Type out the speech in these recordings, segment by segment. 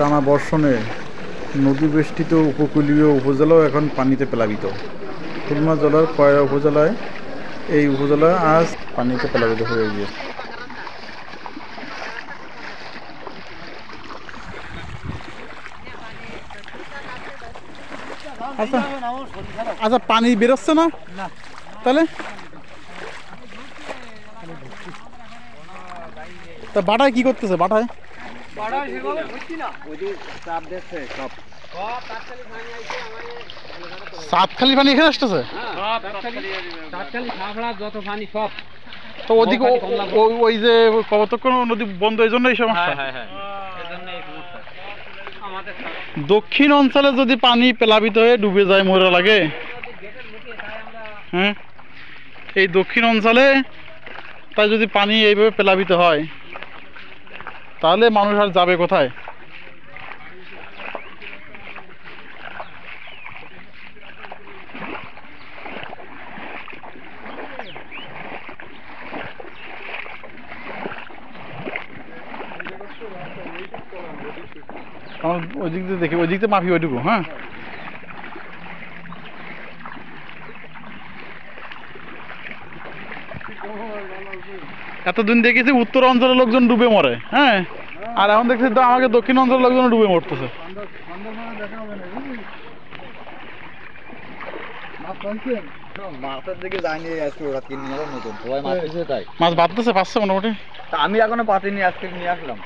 টানা বর্ষণে নদী বেষ্টিত উপকূলীয় উপজেলাও এখন পানিতে প্লাবিত। খুলনা জেলার কয়রা উপজেলায় এই উপজেলা আজ পানিতে প্লাবিত হয়ে গিয়েছে। আচ্ছা আচ্ছা, পানি বেরোচ্ছে না তাহলে? তা বাটায় কি করতেছে? বাটায় সাতখালি পানি এখানে আসতেছে। তো ওদিকে ওই যে কতক্ষণ নদী বন্ধ, এই জন্য এই সমস্যা। দক্ষিণ অঞ্চলে যদি পানি প্লাবিত হয়ে ডুবে যায় মরা লাগে। হ্যাঁ, এই দক্ষিণ অঞ্চলে তাই যদি পানি এইভাবে প্লাবিত হয় তাহলে মানুষ আর যাবে কোথায়? আমার ওই দিক দিয়ে দেখি, ওই দিক দিয়ে মাফি ওইটুকু। হ্যাঁ, এতদিন দেখেছি উত্তর অঞ্চলের লোকজন ডুবে মরে। হ্যাঁ, আর এখন দেখছি তো আমাকে দক্ষিণ অঞ্চলের লোকজন ডুবে মরতেছে। মাছের দিকে যায়নি আজকে, ওরা কিনে নিয়ে নতুন সবাই মাছ দিচ্ছে তাই মাছ বাঁধতেছে, পাচ্ছে মোটামুটি। আমি এখনো পাতিনি, আজকে নিয়ে আসলাম।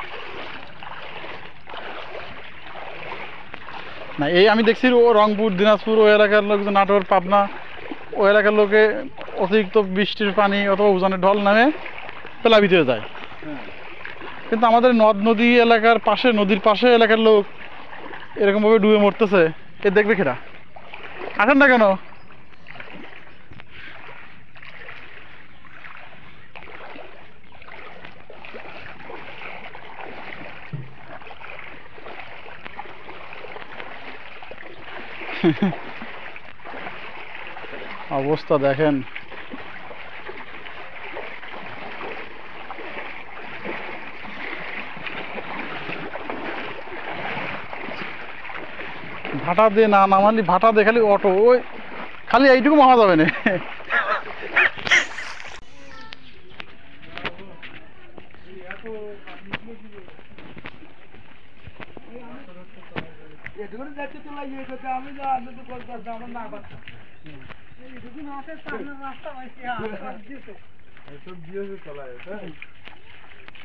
না, এই আমি দেখছি ও রংপুর, দিনাজপুর ওই এলাকার লোক, নাটোর, পাবনা ওই এলাকার লোকে অতিরিক্ত বৃষ্টির পানি অথবা উজানের ঢল নামে প্লাবিত হয়ে যায়। কিন্তু আমাদের নদ নদী এলাকার পাশে, নদীর পাশে এলাকার লোক এরকমভাবে ডুবে মরতেছে, এ দেখবে কেরা? আসেন না কেন? অবস্থা দেখেন। ভাটা দিয়ে না নামালি, ভাটা দিয়ে খালি অটো, ওই খালি এইটুকু মারা যাবে না।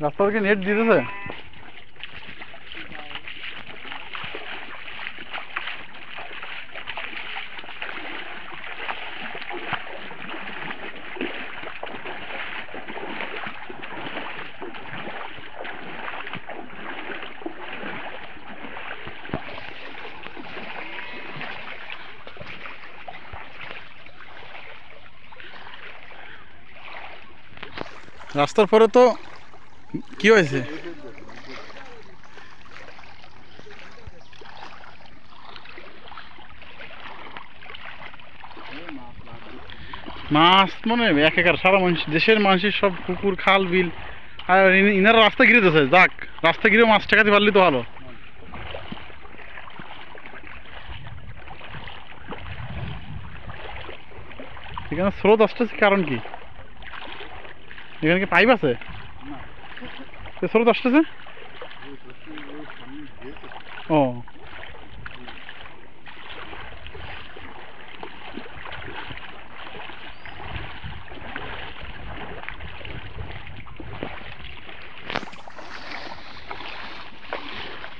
রাস্তা থেকে নেট দিতেছে। রাস্তার পরে তো কি হয়েছে? মাছ মানে একেকার সারা মানুষ, দেশের মানুষের সব পুকুর, খাল, বিল, আর ইনারা রাস্তা ঘিরে দিয়েছে। যাক, রাস্তা ঘিরে মাছ ঠেকাতে পারলি তো ভালো। এখানে স্রোত আসতেছে, কারণ কি? এখানে কি পাইপ আছে? স্রোত আসতেছে। ও,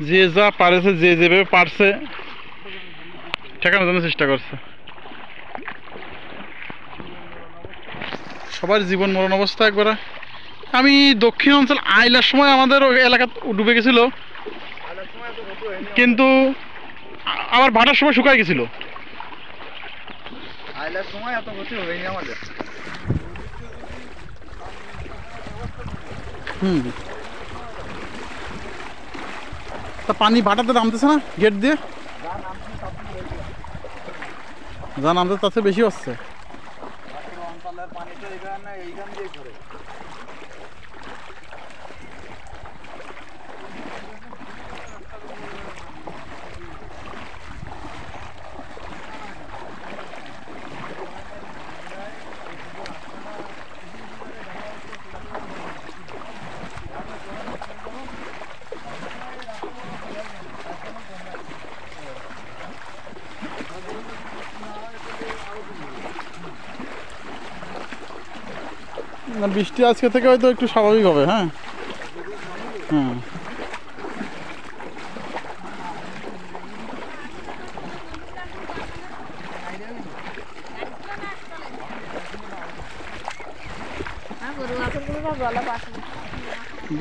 যে যা পারেছে, যে যেভাবে পারছে ঠেকানোর জন্য চেষ্টা করছে। সবার জীবন মরণ অবস্থা একবারে। আমি দক্ষিণ অঞ্চল আইলার সময় আমাদের এলাকা ডুবে গেছিল, কিন্তু আবার ভাটার সময় শুকায় গেছিল। আইলার সময় এত ক্ষতি হয়নি আমাদের। তা পানি ভাটাতে নামতেছে না গেট দিয়ে? যা নামতে তার চেয়ে বেশি হচ্ছে। না বৃষ্টি আজকে থেকে হয়তো একটু স্বাভাবিক হবে। হ্যাঁ হ্যাঁ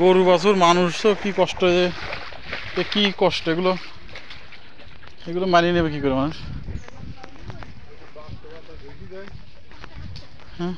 গরু বাছুর মানুষ তো কি কষ্ট, যে কি কষ্ট এগুলো, এগুলো মানিয়ে নেবে কি করে মানুষ? হ্যাঁ